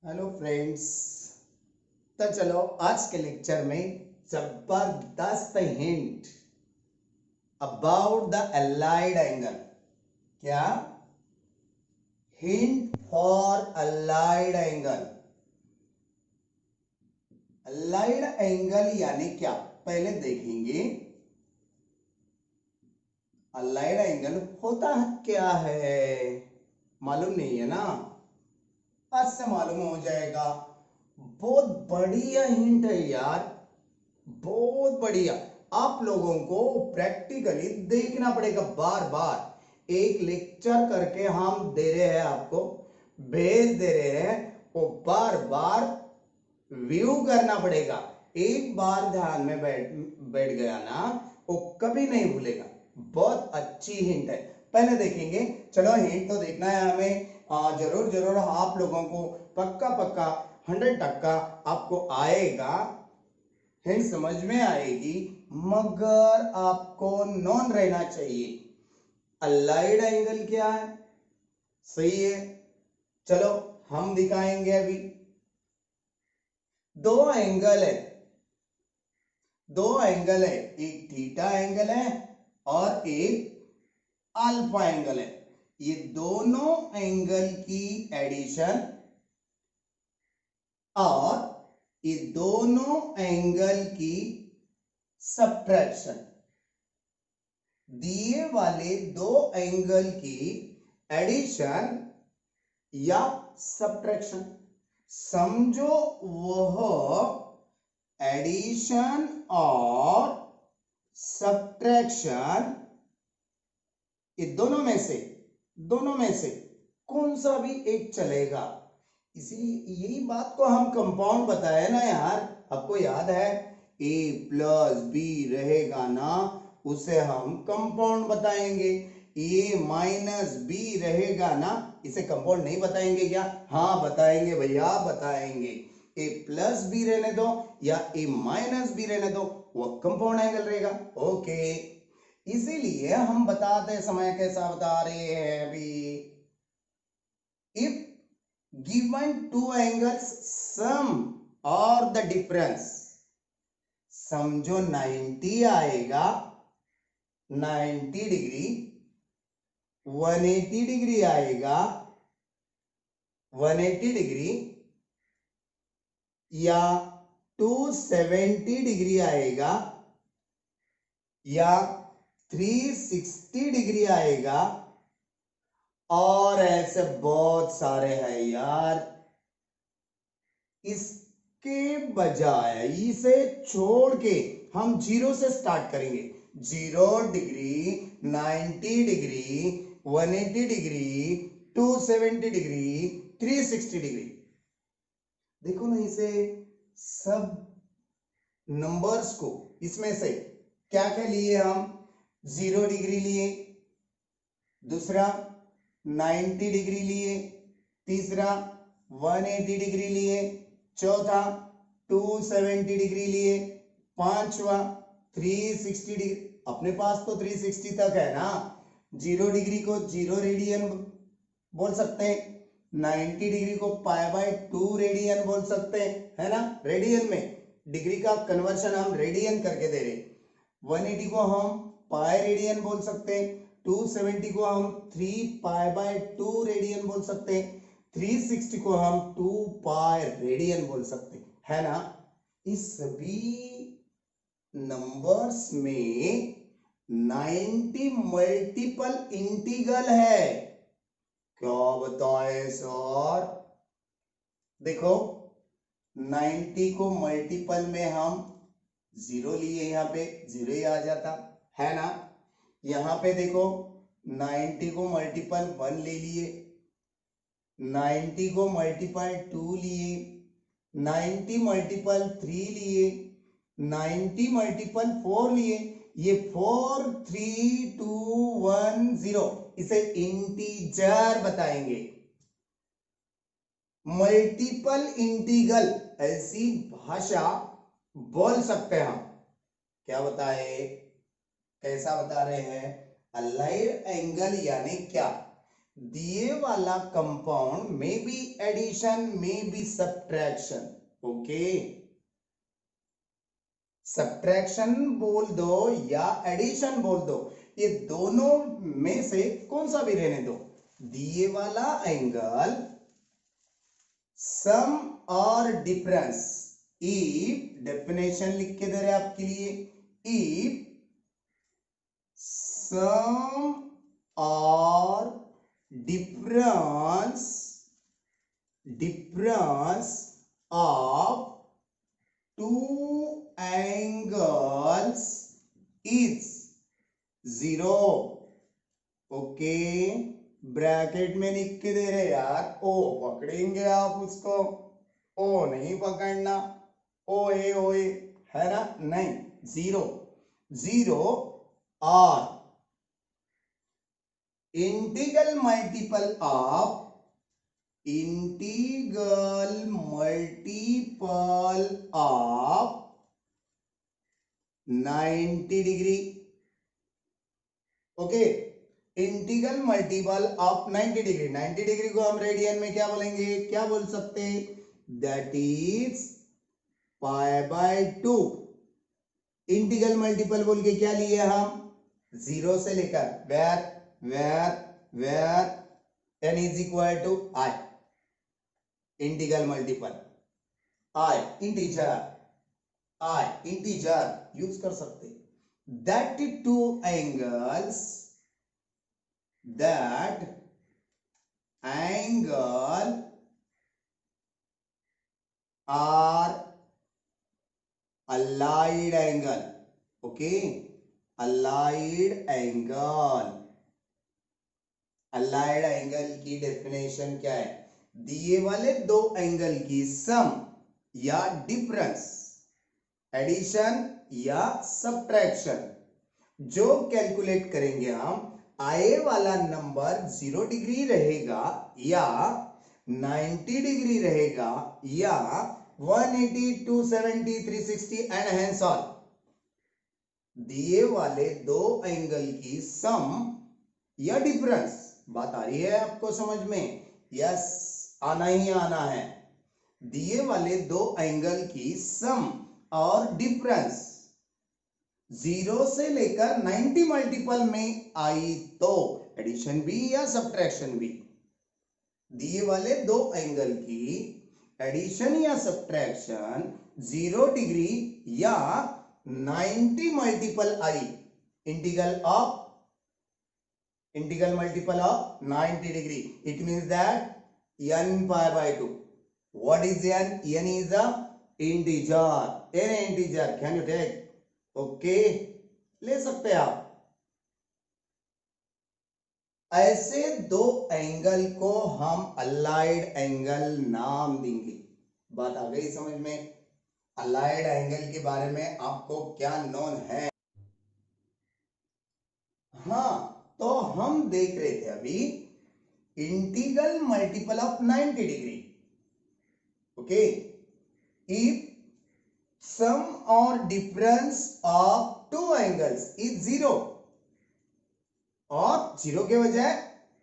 Hello friends. तो चलो आज के लेक्चर में जबरदस्त hint about the allied angle. क्या? Hint for allied angle. Allied angle यानी क्या, पहले देखेंगे। अलाइड एंगल होता क्या है, मालूम नहीं है ना? आज से मालूम हो जाएगा। बहुत बढ़िया हिंट है यार, बहुत बढ़िया। आप लोगों को प्रैक्टिकली देखना पड़ेगा, बार बार एक लेक्चर करके हम दे रहे हैं, आपको भेज दे रहे हैं, वो बार बार व्यू करना पड़ेगा। एक बार ध्यान में बैठ बैठ गया ना, वो कभी नहीं भूलेगा। बहुत अच्छी हिंट है, पहले देखेंगे। चलो हिंट तो देखना है हमें। जरूर जरूर आप लोगों को पक्का पक्का 100% आपको आएगा, हिंट समझ में आएगी, मगर आपको नॉन रहना चाहिए। अलाइड एंगल क्या है? सही है, चलो हम दिखाएंगे अभी। दो एंगल है, एक थीटा एंगल है और एक अल्फा एंगल है। ये दोनों एंगल की एडिशन और ये दोनों एंगल की सब्ट्रैक्शन, दिए वाले दो एंगल की एडिशन या सब्ट्रैक्शन, समझो वह एडिशन और सब्ट्रैक्शन, ये दोनों में से कौन सा भी एक चलेगा। इसीलिए यही बात को हम कंपाउंड बताए ना यार, आपको याद है a प्लस बी रहेगा ना, उसे हम कंपाउंड बताएंगे। a माइनस बी रहेगा ना, इसे कंपाउंड नहीं बताएंगे क्या? हाँ बताएंगे भैया, बताएंगे। a प्लस बी रहने दो या a माइनस बी रहने दो, वो कंपाउंड एंगल रहेगा। ओके, इसीलिए हम बताते समय कैसा बता रहे हैं अभी। If given two angles sum or the difference, समझो 90 आएगा, 90 डिग्री, 180 डिग्री आएगा, 180 डिग्री, या 270 डिग्री आएगा, या 360 डिग्री आएगा, और ऐसे बहुत सारे हैं यार। इसके बजाय, इसे छोड़ के हम जीरो से स्टार्ट करेंगे। 0 degree, 90 degree, 180 degree, 270 degree, 360 degree. देखो ना, इसे सब नंबर्स को इसमें से क्या क्या लिए हम? 0 डिग्री लिए, दूसरा 90 डिग्री लिए, तीसरा 180 डिग्री लिए, चौथा 270 डिग्री लिए, पांचवा 360 डिग्री। अपने पास तो 360 तक है ना। 0 डिग्री को 0 रेडियन बोल सकते हैं, 90 डिग्री को π/2 रेडियन बोल सकते हैं, है ना? रेडियन में डिग्री का कन्वर्शन हम रेडियन करके दे रहे। 180 को हम पाई रेडियन बोल सकते हैं, 270 को हम 3π/2 रेडियन बोल सकते हैं, 360 को हम 2 पाई रेडियन बोल सकते हैं, है ना? इस सभी नंबर्स में 90 मल्टीपल इंटीग्रल है। क्या बताए सर? देखो 90 को मल्टीपल में हम 0 लिए, यहाँ पे 0 ही आ जाता, है ना? यहाँ पे देखो 90 को मल्टीपल 1 ले लिए, 90 को मल्टीपल 2 लिए, 90 मल्टीपल 3 लिए, 90 मल्टीपल 4 लिए। ये 4 3 2 1 0, इसे इंटीजर बताएंगे। मल्टीपल इंटीग्रल ऐसी भाषा बोल सकते हैं हम। क्या बताए, कैसा बता रहे हैं? अलाइड एंगल यानी क्या? दिए वाला कंपाउंड में बी एडिशन में बी सब्ट्रैक्शन। ओके, सब्ट्रैक्शन बोल दो या एडिशन बोल दो, ये दोनों में से कौन सा भी रहने दो। दिए वाला angle sum or difference, if definition लिख के दे रहे आपके लिए, if sum or difference of two angles is zero। Okay, bracket में लिख के दे रहे यार, ओ पकड़ेंगे आप उसको, ओ नहीं पकड़ना, ओ ए है ना, नहीं, जीरो, जीरो और integral multiple of 90 degree. Okay, integral multiple of 90 degree, 90 degree को हम रेडियन में क्या बोलेंगे, क्या बोल सकते हैं, दैट इज π/2। इंटीग्रल मल्टीपल बोल के क्या लिए हम, जीरो से लेकर where n is equal to i, integral multiple i integer use कर सकते, that two angles, that angle are allied angle। Okay, allied angle की डेफिनेशन क्या है, दिए वाले दो एंगल की सम या डिफरेंस, एडिशन या सब्ट्रैक्शन, जो कैलकुलेट करेंगे हम, आए वाला नंबर 0 डिग्री रहेगा या 90 डिग्री रहेगा या 180, 270, 360 एंड हेंस ऑन, दिए वाले दो एंगल की सम या डिफरेंस, बात आ रही है आपको समझ में, यस आना ही आना है, दिए वाले दो एंगल की सम और डिफरेंस 0 से लेकर 90 मल्टीपल में आई तो एडिशन भी या सब्ट्रैक्शन भी, दिए वाले दो एंगल की एडिशन या सब्ट्रैक्शन 0 डिग्री या 90 multiple I, integral multiple of 90 degree, it means that n π/2। What is n? n is a integer, can you take, okay, ले सकते हैं आप। ऐसे दो एंगल को हम अलाइड एंगल नाम देंगे, बात आ गई समझ में, अलाइड एंगल के बारे में आपको क्या नोन है। हाँ, तो हम देख रहे थे अभी integral multiple of 90 degree. Okay, if sum or difference of two angles is zero, और जीरो के बजाय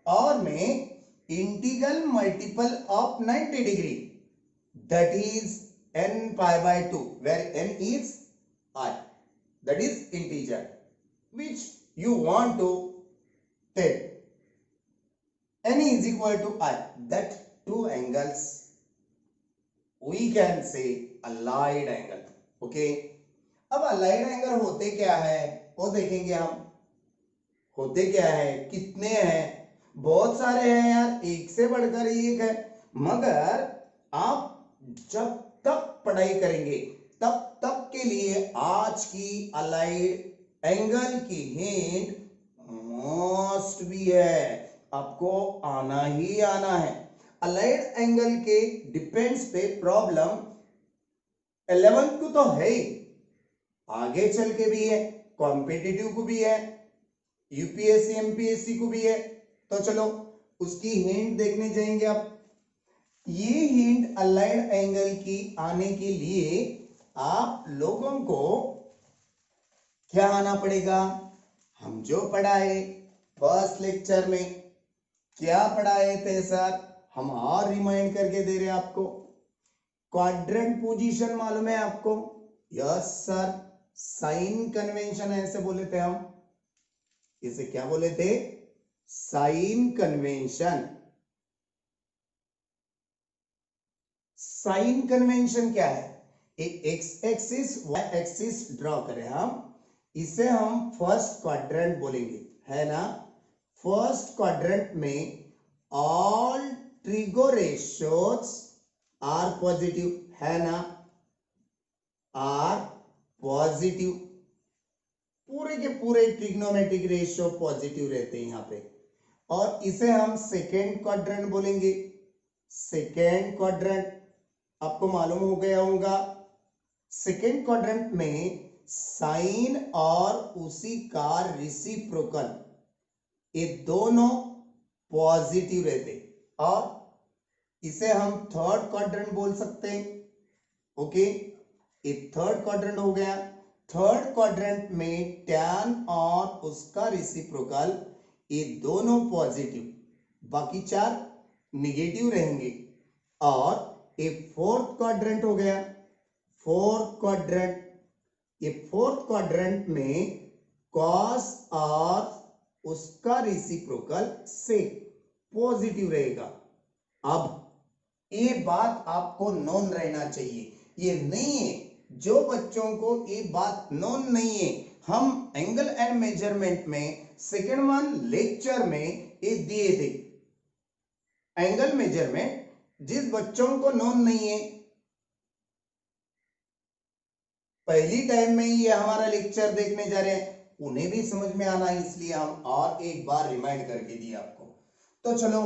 और में integral multiple of 90 degree, that is n π/2 where n is I, that is integer which you want to take, n is equal to I, that two angles we can say allied angle। okay, अब allied angle होते क्या है वो देखेंगे हम, होते क्या है, कितने हैं, बहुत सारे हैं यार, एक से बढ़कर एक है, मगर आप जब तक पढ़ाई करेंगे तब तक के लिए आज की अलाइड एंगल की हिंट मस्ट भी है, आपको आना ही आना है। अलाइड एंगल के डिपेंड्स पे प्रॉब्लम 11th को तो है ही, आगे चल के भी है, कॉम्पिटिटिव को भी है, यूपीएससी एमपीएससी को भी है, तो चलो उसकी हिंट देखने जाएंगे आप। ये हिंट अलाइड एंगल की आने के लिए आप लोगों को क्या आना पड़ेगा, हम जो पढ़ाए फर्स्ट लेक्चर में, क्या पढ़ाए थे सर? हम और रिमाइंड करके दे रहे हैं आपको। क्वाड्रेंट पोजीशन मालूम है आपको? यस सर, साइन कन्वेंशन ऐसे बोले थे हम। इसे क्या बोले थे? Sign convention. साइन कन्वेंशन क्या है? एक X axis Y axis draw करें हम, इसे हम फर्स्ट क्वाड्रेंट बोलेंगे, है ना? फर्स्ट क्वाड्रेंट में all trigo ratios are positive, है ना? आर पॉजिटिव, पूरे के पूरे ट्रिग्नोमेट्रिक रेशियो पॉजिटिव रहते हैं यहाँ पे। और इसे हम सेकेंड क्वाड्रेंट बोलेंगे। सेकेंड क्वाड्रेंट आपको मालूम हो गया होगा, सेकेंड क्वाड्रेंट में साइन और उसी का रेसिप्रोकल, ये दोनों पॉजिटिव रहते। और इसे हम थर्ड क्वाड्रेंट बोल सकते हैं। ओके, ये थर्ड क्वाड्रेंट हो गया। थर्ड क्वाड्रेंट में टैन और उसका रेसिप्रोकल, ये दोनों पॉजिटिव, बाकी चार निगेटिव रहेंगे। और ये फोर्थ क्वाड्रेंट हो गया। फोर्थ क्वाड्रेंट, ये फोर्थ क्वाड्रेंट में कॉस और उसका रेसिप्रोकल से पॉजिटिव रहेगा। अब ये बात आपको नोन रहना चाहिए, ये नहीं है जो बच्चों को ये बात नोन नहीं है, हम एंगल एंड मेजरमेंट में सेकेंड वन लेक्चर में ये दिए थे। एंगल मेजरमेंट जिस बच्चों को नोन नहीं है, पहली टाइम में ये हमारा लेक्चर देखने जा रहे हैं, उन्हें भी समझ में आना है, इसलिए हम और एक बार रिमाइंड करके दिया आपको। तो चलो,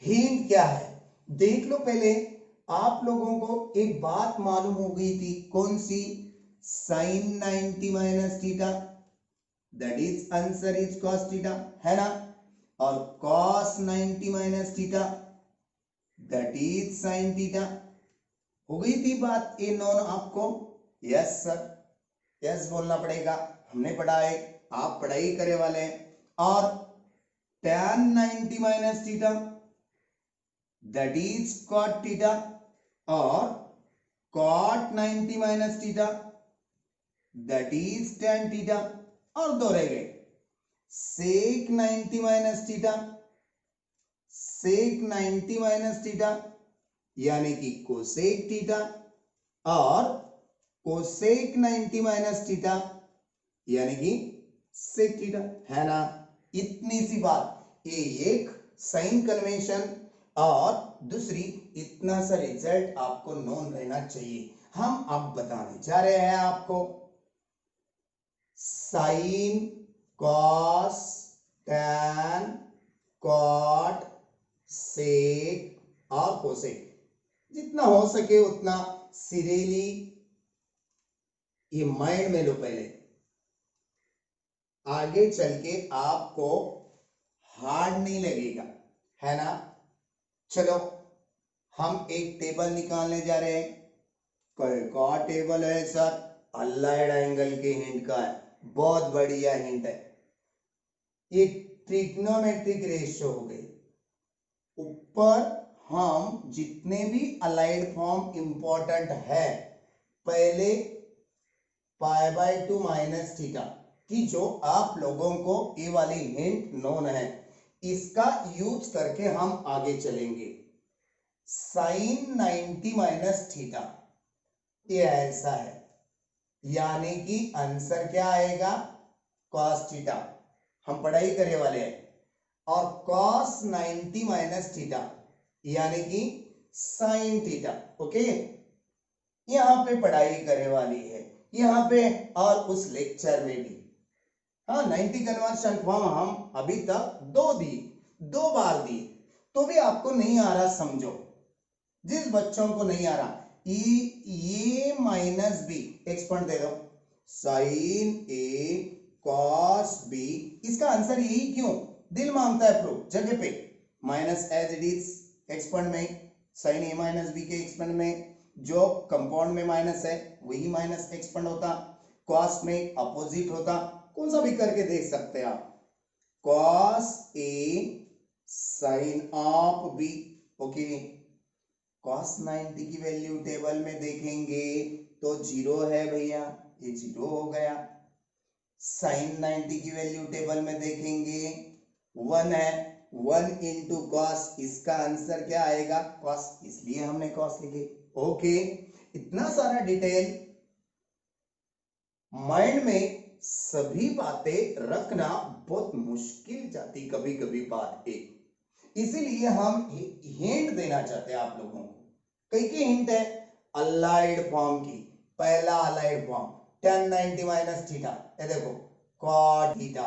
हिंट क्या है देख लो। पहले आप लोगों को एक बात मालूम हो गई थी, कौन सी? Sine 90 minus theta, that is answer is cos theta, है ना? और cos 90 minus theta, that is sine theta. हो गई थी बात ये नॉन आपको? यस सर, यस बोलना पड़ेगा, हमने पढ़ा है, आप पढ़ाई करे वाले हैं। और tan 90 minus theta, that is cot theta, और cot 90 minus theta, that is tan theta. और दो रह गए, sec 90 minus theta, sec 90 minus theta यानी कि कोसेक थीटा, और कोसेक 90 माइनस थीटा यानी कि सेक थीटा, है ना? इतनी सी बात। ये एक साइन कन्वेंशन और दूसरी इतना सा रिजल्ट आपको नोन रहना चाहिए। हम अब बताने जा रहे हैं आपको साइन, कॉस, टैन, कॉट, सेक और कोसेक, जितना हो सके उतना सीरियली ये माइंड में लो पहले, आगे चल के आपको हार्ड नहीं लगेगा, है ना? चलो, हम एक टेबल निकालने जा रहे हैं। कौन टेबल है सर? अलाइड एंगल के हिंट का है, बहुत बढ़िया हिंट है। ये ट्रिग्नोमेट्रिक रेशियो हो गई। ऊपर हम जितने भी अलाइड फॉर्म इंपॉर्टेंट है, पहले पाई बाय 2 माइनस थीटा की, जो आप लोगों को ये वाली हिंट नोन है, इसका यूज करके हम आगे चलेंगे। साइन 90 माइनस थीटा, ये ऐसा है, यानी कि आंसर क्या आएगा? कॉस थीटा, हम पढ़ाई करने वाले हैं। और कॉस 90 माइनस थीटा यानी कि साइन थीटा। ओके, यहां पे पढ़ाई करने वाली है, यहाँ पे और उस लेक्चर में भी। हाँ, 90 कन्वर्शन फॉर्म हम अभी तक दो बार दिए, तो भी आपको नहीं आ रहा, समझो। जिस बच्चों को नहीं आ रहा, ये माइनस बी एक्सपेंड दे दो, साइन ए कॉस बी, इसका आंसर यही क्यों? दिल मांगता है प्रूफ, जगह पे minus as it is expand में, साइन ए माइनस बी के एक्सपेंड में जो कंपाउंड में माइनस है वही माइनस एक्सपेंड होता, कॉस में अपोजिट होता, कौन सा भी करके देख सकते हैं आप। Cos A sine of B. Okay, cos 90 की वैल्यू टेबल में देखेंगे तो 0 है भैया, ये 0 हो गया। साइन 90 की वैल्यू टेबल में देखेंगे 1 है, 1 इंटू कॉस, इसका आंसर क्या आएगा कॉस, इसलिए हमने कॉस लिखे। ओके, इतना सारा डिटेल माइंड में सभी बातें रखना बहुत मुश्किल जाती कभी कभी बात एक, इसीलिए हम हिंट देना चाहते हैं आप लोगों को। कई के हिंट है अलाइड फॉर्म की। पहला allied form tan 90 minus theta, ये देखो cot theta,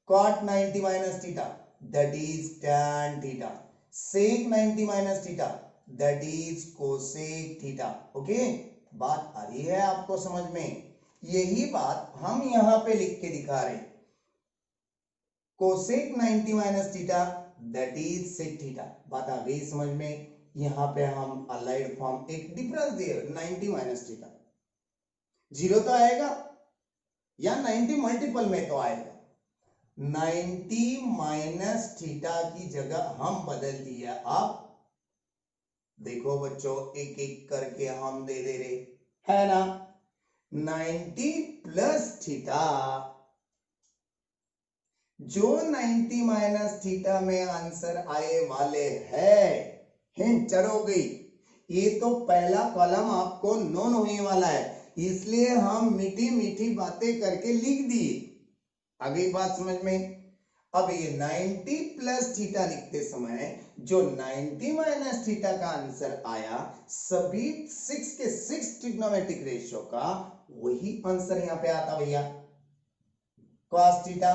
cot 90 minus theta that is tan theta, sec 90 minus theta that is cosec theta. Okay, बात आ रही है आपको समझ में? यही बात हम यहां पे लिख के दिखा रहे, cosec 90 minus theta that is sec theta. बात आ गई समझ में? यहां पे हम अलाइड फॉर्म एक डिफरेंस दिए 90 माइनस थीटा, 0 तो आएगा या 90 मल्टीपल में तो आएगा। 90 माइनस थीटा की जगह हम बदल दिया। अब देखो बच्चों, एक एक करके हम दे दे रहे है ना। 90 प्लस थीटा, जो 90 माइनस थीटा में आंसर आए वाले है, हिंट चढ़ गई। ये तो पहला कॉलम आपको नोन होने वाला है, इसलिए हम मीठी मीठी बातें करके लिख दिए। आगे बात समझ में? अब ये 90 प्लस थीटा लिखते समय जो 90 माइनस थीटा का आंसर आया, सभी 6 के 6 ट्रिग्नोमेट्रिक रेशियो का वही आंसर यहां पे आता भैया। cos theta,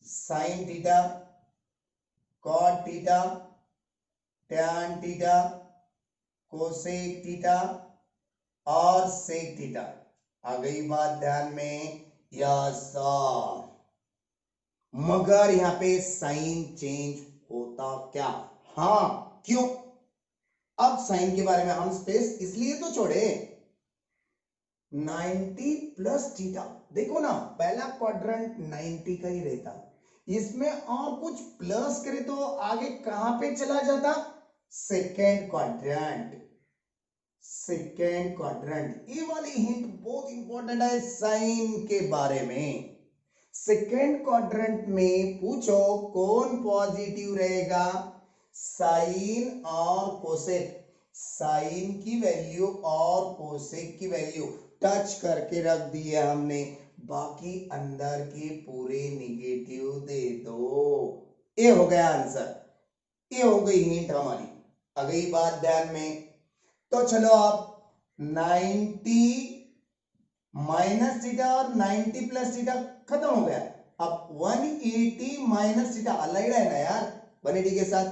sin theta, cot theta, tan theta, cosec theta और sec थीटा। आ गई बात ध्यान में? Yes sir. मगर यहां पे साइन चेंज होता क्या? हाँ, क्यों? अब साइन के बारे में हम स्पेस इसलिए तो छोड़े, 90 प्लस थीटा, देखो ना पहला क्वाड्रेंट 90 का ही रहता, इसमें और कुछ प्लस करे तो आगे कहां पे चला जाता? Second quadrant. सेकेंड क्वाड्रेंट, ये वाली हिंट बहुत इंपॉर्टेंट है साइन के बारे में। सेकेंड क्वाड्रेंट में पूछो कौन पॉजिटिव रहेगा, साइन और कोसेक। साइन की वैल्यू और कोसेक की वैल्यू टच करके रख दी है हमने, बाकी अंदर के पूरे निगेटिव दे दो। ये हो गया आंसर, ये हो गई हिंट हमारी। आ गई बात ध्यान में? तो चलो आप 90 माइनस थीटा और 90 प्लस थीटा खत्म हो गया। अब 180 माइनस थीटा अलाइड है ना यार, 180 के साथ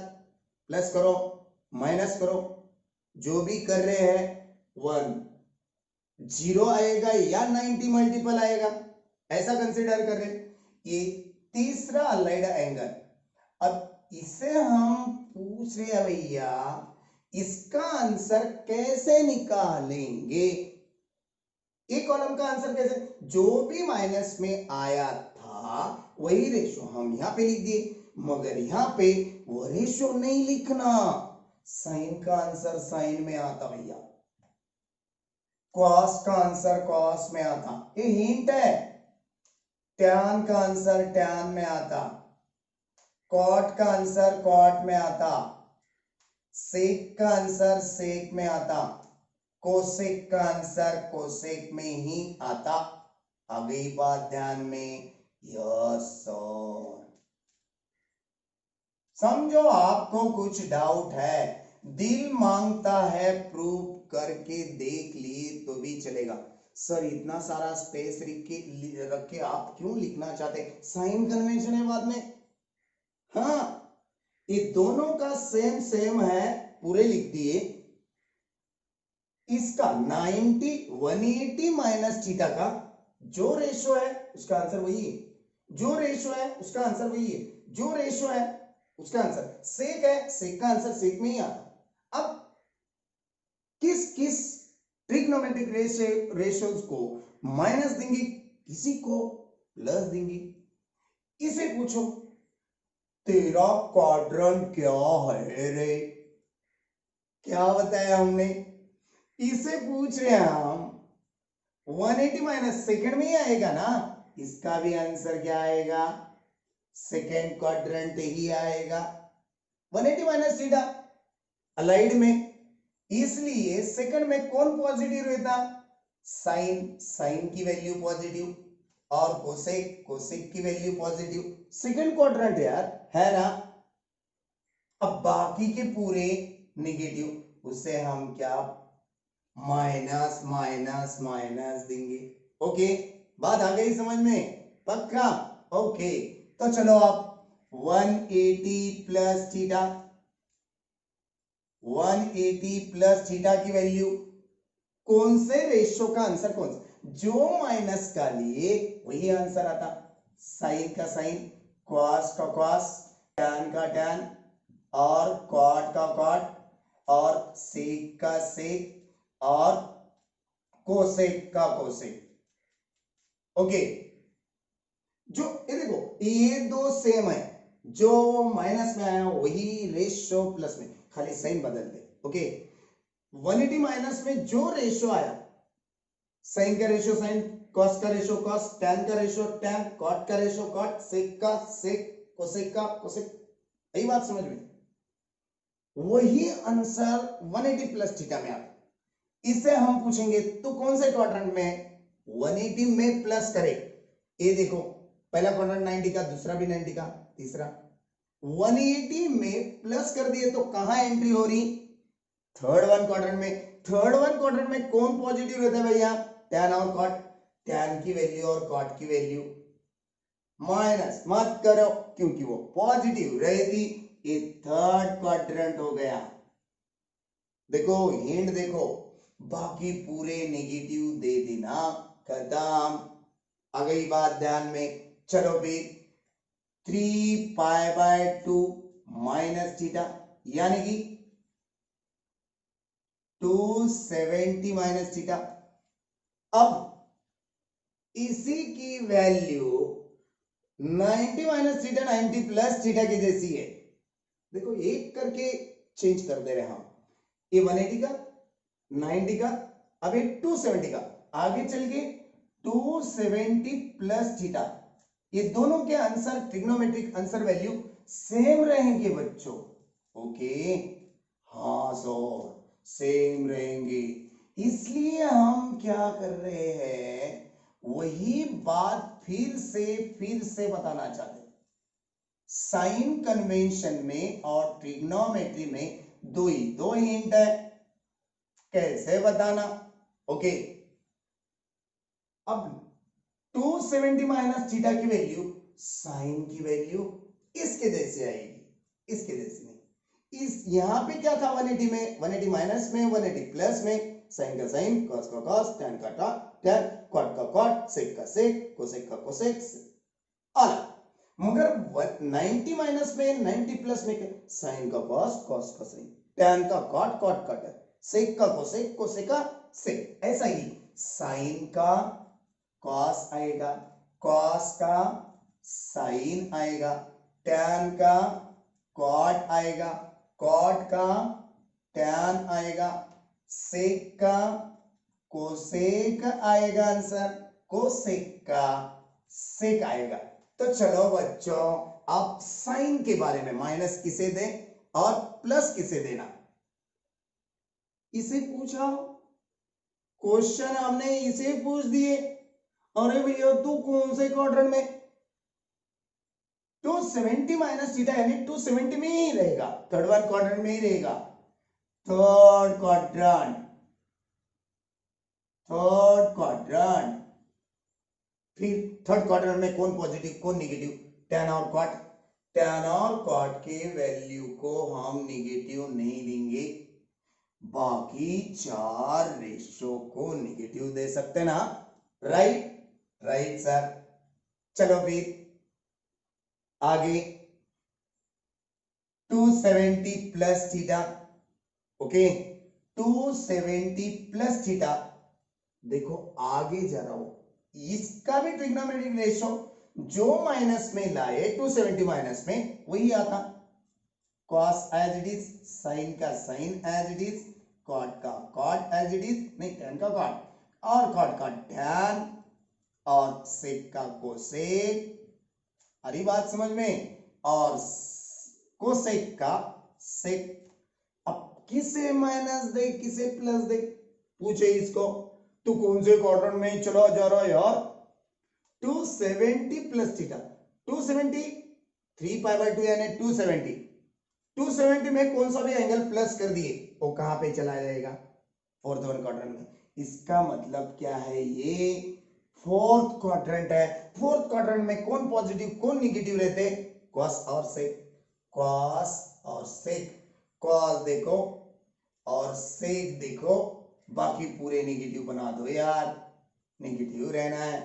प्लस करो माइनस करो, जो भी कर रहे हैं 1 0 आएगा या 90 मल्टीपल आएगा, ऐसा कंसीडर कर रहे। ये तीसरा अलाइड एंगल। अब इसे हम पूछ रहे हैं भैया, इसका आंसर कैसे निकालेंगे? एक कॉलम का आंसर कैसे? जो भी माइनस में आया था वही रेशो हम यहां पे लिख दिए, मगर यहां पे वो रेशो नहीं लिखना। साइन का आंसर साइन में आता भैया, कॉस का आंसर कॉस में आता, ये हिंट है। टैन का आंसर टैन में आता, कॉट का आंसर कॉट में आता, सेक का आंसर सेक में आता, कोसेक का आंसर कोसेक में ही आता। आ गई बात ध्यान में? Yes sir. समझो आपको कुछ डाउट है, दिल मांगता है प्रूव करके देख लिए तो भी चलेगा। सर इतना सारा स्पेस रख के आप क्यों लिखना चाहते? साइन कन्वेंशन है बाद में। हाँ, ये दोनों का सेम सेम है, पूरे लिख दिए। इसका 90 180 माइनस थीटा का जो रेशो है उसका आंसर वही है, जो रेशो है उसका आंसर वही है, जो रेशो है उसका आंसर। सेक है, सेक का आंसर सेक में ही आता। अब किस किस ट्रिग्नोमेट्रिक रेशियोज को माइनस देंगे, किसी को प्लस देंगे, इसे पूछो। तेरा क्वाड्रेंट क्या है रे? क्या बताया हमने? इसे पूछ रहे हैं हम 180 माइनस सेकंड में ही आएगा ना, इसका भी आंसर क्या आएगा? सेकंड क्वाड्रेंट ही आएगा। 180 माइनस थीटा अलाइड में, इसलिए सेकंड में कौन पॉजिटिव रहता? साइन, साइन की वैल्यू पॉजिटिव, और कोसेक, कोसेक की वैल्यू पॉजिटिव। सेकंड क्वाड्रेंट यार, है ना? अब बाकी के पूरे निगेटिव, उसे हम क्या माइनस माइनस माइनस देंगे। ओके, बात आ गई समझ में? पक्का? ओके, तो चलो आप 180 प्लस थीटा, 180 प्लस थीटा की वैल्यू कौन से रेशियो का आंसर, कौन सा जो माइनस का लिए वही आंसर आता। साइन का साइन, कॉस का कॉस, टैन का टैन, और कॉट का कॉट, और सेक का सेक, और कोसेक का कोसेक। ओके, जो ये देखो ये दो सेम है, जो माइनस में आया वही रेशियो प्लस में, खाली साइन बदल दे। ओके, 180 माइनस में जो रेशियो आया, साइन का रेशियो साइन, कॉस का रेशियो कॉस, टैन का रेशियो टैन, कॉट का रेशियो कॉट, सेक का सेक, कोसेक का कोसेक। यही बात समझ में? वही आंसर 180 प्लस थीटा में आता। इसे हम पूछेंगे तो कौन से क्वाड्रेंट में 180 में प्लस करे। ये देखो, पहला क्वाड्रेंट 90 का, दूसरा भी 90 का, तीसरा 180 में प्लस कर दिए तो कहां एंट्री हो रही? थर्ड वन क्वाड्रेंट में। थर्ड वन क्वाड्रेंट में कौन पॉजिटिव रहता है भैया? टैन और कॉट। टैन की वैल्यू और कॉट की वैल्यू माइनस मत करो, क्योंकि वो पॉजिटिव रहती। ये थर्ड क्वाड्रेंट हो गया। देखो हिंट देखो, बाकी पूरे नेगेटिव दे देना, खत्म। आ गई बात ध्यान में? चलो फिर 3π/2 माइनस थीटा, यानी कि 270 माइनस थीटा। अब इसी की value 90 minus theta 90 plus theta की जैसी है। देखो एक करके चेंज कर दे रहे हम, ये 180 का, 90 का, अब ये 270 का, आगे चल के 270 प्लस थीटा। ये दोनों के answer, trigonometric answer value same रहेंगे बच्चों। ओके, हाँ सर, सेम रहेंगे। इसलिए हम क्या कर रहे हैं, वही बात फिर से बताना चाहते हैं। साइन कन्वेंशन में और ट्रिग्नोमेट्री में दो हिंट है, कैसे बताना। ओके, अब 270 माइनस थीटा की वैल्यू साइन की वैल्यू इसके जैसे आएगी, इसके जैसे नहीं। इस यहां पे क्या था 180 में, 180 माइनस में, 180 प्लस में, साइन का साइन, कॉस का कॉस, टैन का टैन, कॉट का कॉट, सेक का सेक, कोसेक का कोसेक, अलग। मगर 90 माइनस में, 90 प्लस में साइन का कॉस, कॉस का साइन, टैन का कॉट, कॉट का टैन, सेक का कोसेक, कोसेक का सेक। ऐसा ही साइन का कॉस आएगा, कॉस का साइन आएगा, टैन का कॉट आएगा, कॉट का टैन आएगा, सेक का कोसेक आएगा, आंसर कोसेक का सेक आएगा। तो चलो बच्चों, आप साइन के बारे में माइनस किसे दें और प्लस किसे देना, इसे पूछा। क्वेश्चन हमने इसे पूछ दिए। अरे भैया तू कौन से क्वाड्रेंट में? 270 माइनस थीटा यानी 270 में ही रहेगा, थर्ड वन क्वाड्रेंट में ही रहेगा। Third quadrant, third quadrant. फिर थर्ड क्वाड्रेंट में कौन पॉजिटिव कौन नेगेटिव? टैन और कॉट। टैन और कॉट के वैल्यू को हम नेगेटिव नहीं देंगे, बाकी चार रेशियो को नेगेटिव दे सकते ना, राइट? Right sir. चलो फिर आगे 270 plus theta. Okay, 270 plus theta. देखो आगे जा रहा हूं, इसका भी ट्रिग्नोमेट्रिक रेशियो जो माइनस में लाए 270 माइनस में वही आता, cos as it is, sine का sine as it is, cot का कॉट एज इट इज, नहीं टैन का कॉट, और कॉट का टैन, और सेक का कोसेक, अरे बात समझ में, और कोसेक का सेक। अब किसे माइनस दे किसे प्लस दे, पूछे इसको, तू कौन से क्वाड्रेंट में चला जा रहा है यार, 270 प्लस थीटा, 270 3 पाई बाय 2 यानी 270, 270 में कौन सा भी एंगल प्लस कर दिए वो कहां पे चला जाएगा, फोर्थ वन क्वाड्रेंट में। इसका मतलब क्या है, ये फोर्थ क्वाड्रेंट है। फोर्थ क्वाड्रेंट में कौन पॉजिटिव कौन निगेटिव रहते, कॉस और सेक, कॉस और सेक, कॉस देखो और सेक देखो, बाकी पूरे निगेटिव बना दो यार, निगेटिव रहना है,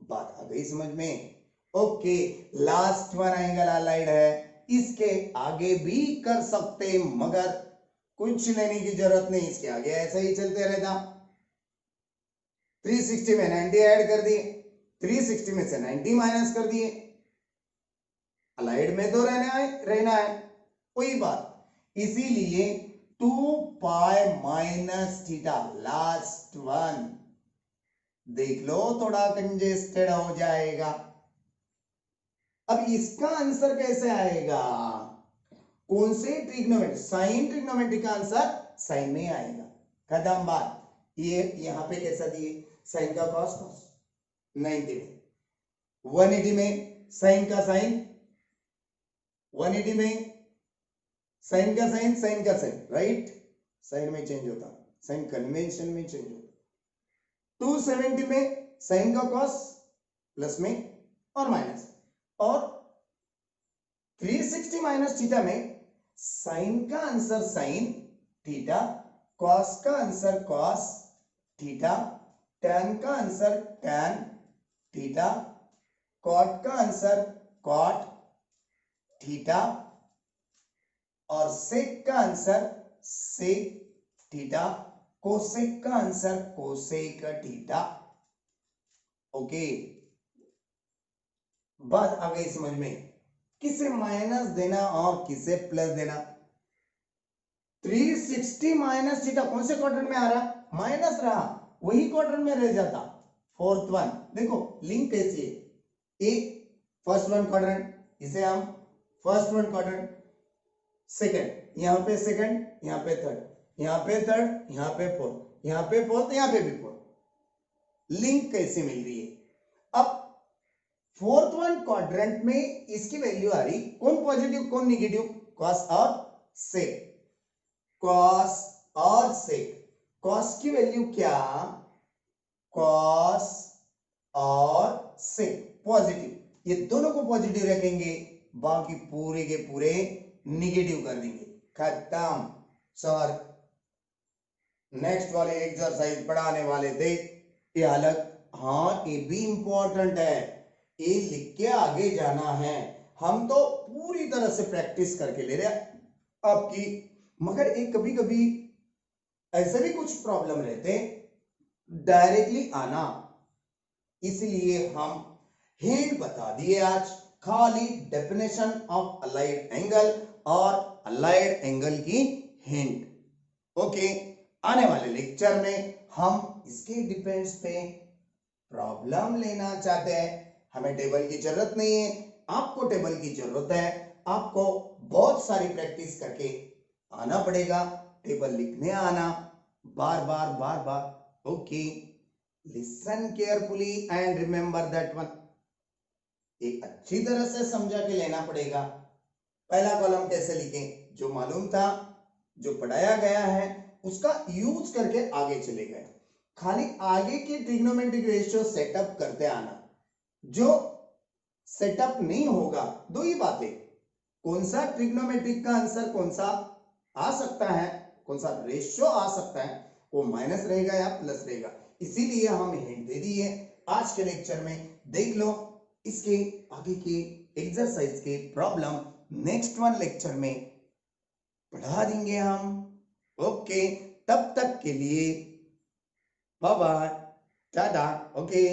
बात आ गई समझ में। Okay, last one angle allied है, इसके आगे भी कर सकते मगर कुछ लेने की जरूरत नहीं, इसके आगे ऐसा ही चलते रहता। 360 में 90 ऐड कर दिए, 360 में से 90 माइनस कर दिए, अलाइड में तो रहना है वही बात, इसीलिए 2 pi minus theta last one, देख लो थोड़ा कंजेस्टेड हो जाएगा। अब इसका आंसर कैसे आएगा, कौन से ट्रिग्नोमेट्री, साइन ट्रिग्नोमेट्री का आंसर साइन में आएगा, खत्म बात। ये यहां पे कैसा दिए, साइन का कॉस कॉस 90 में, 180 में साइन का साइन, 180 में साइन का साइन, साइन का साइन, राइट, साइन में चेंज होता, साइन कन्वेंशन में चेंज होता, 270 में साइन का कॉस प्लस में और माइनस, और 360 माइनस थीटा में साइन का आंसर साइन थीटा, कॉस का आंसर कॉस थीटा, टैन का आंसर टैन थीटा, कॉट का आंसर कॉट थीटा, और सेक का आंसर सेक थीटा, कोसेक का आंसर कोसेक थीटा। ओके, बात आ गई समझ में, किसे माइनस देना और किसे प्लस देना। 360 माइनस थीटा कौन से क्वाड्रेंट में आ रहा, माइनस रहा, वही क्वाड्रेंट में रह जाता। फोर्थ वन देखो लिंक कैसी है, एक फर्स्ट वन क्वाड्रेंट, इसे हम फर्स्ट वन क्वाड्रेंट, सेकंड यहां पे सेकंड, यहां पे थर्ड, यहां पे थर्ड, यहां पे फोर्थ, यहां पे फोर्थ, यहां पे भी फोर्थ, लिंक कैसे मिल रही है। अब फोर्थ वन क्वाड्रेंट में इसकी वैल्यू आ रही, कौन पॉजिटिव कौन निगेटिव, कॉस और सेक, कॉस और सेक, कॉस की वैल्यू क्या, कॉस और सेक पॉजिटिव, ये दोनों को पॉजिटिव रखेंगे, बाकी पूरे के पूरे निगेटिव कर देंगे, खत्म सर। नेक्स्ट वाले एक्सरसाइज पढ़ाने वाले थे ये अलग, हाँ ये भी इंपॉर्टेंट है, ये लिख के आगे जाना है, हम तो पूरी तरह से प्रैक्टिस करके ले रहे हैं आपकी, मगर एक कभी कभी ऐसे भी कुछ प्रॉब्लम रहते डायरेक्टली आना, इसलिए हम हिंट बता दिए आज, खाली डेफिनेशन ऑफ अलाइड एंगल और अलाइड एंगल की हिंट। ओके, आने वाले लेक्चर में हम इसके डिपेंड्स पे प्रॉब्लम लेना चाहते हैं, हमें टेबल की जरूरत नहीं है, आपको टेबल की जरूरत है, आपको बहुत सारी प्रैक्टिस करके आना पड़ेगा, टेबल लिखने आना बार बार बार बार। Okay, listen carefully and remember that one, एक अच्छी तरह से समझा के लेना पड़ेगा। पहला कॉलम कैसे लिखें, जो मालूम था जो पढ़ाया गया है उसका यूज करके आगे चले गए, खाली आगे की ट्रिग्नोमेट्रिक रेशियो सेटअप करते आना, जो सेटअप नहीं होगा दो ही बातें, कौन सा ट्रिग्नोमेट्रिक का आंसर कौन सा आ सकता है, कौन सा रेशियो आ सकता है, वो माइनस रहेगा या प्लस रहेगा, इसीलिए हम हिंट दे दिए आज के लेक्चर में। देख लो इसके आगे के एक्सरसाइज के प्रॉब्लम नेक्स्ट वन लेक्चर में पढ़ा देंगे हम। ओके, तब तक के लिए बाय बाय, टाटा। ओके।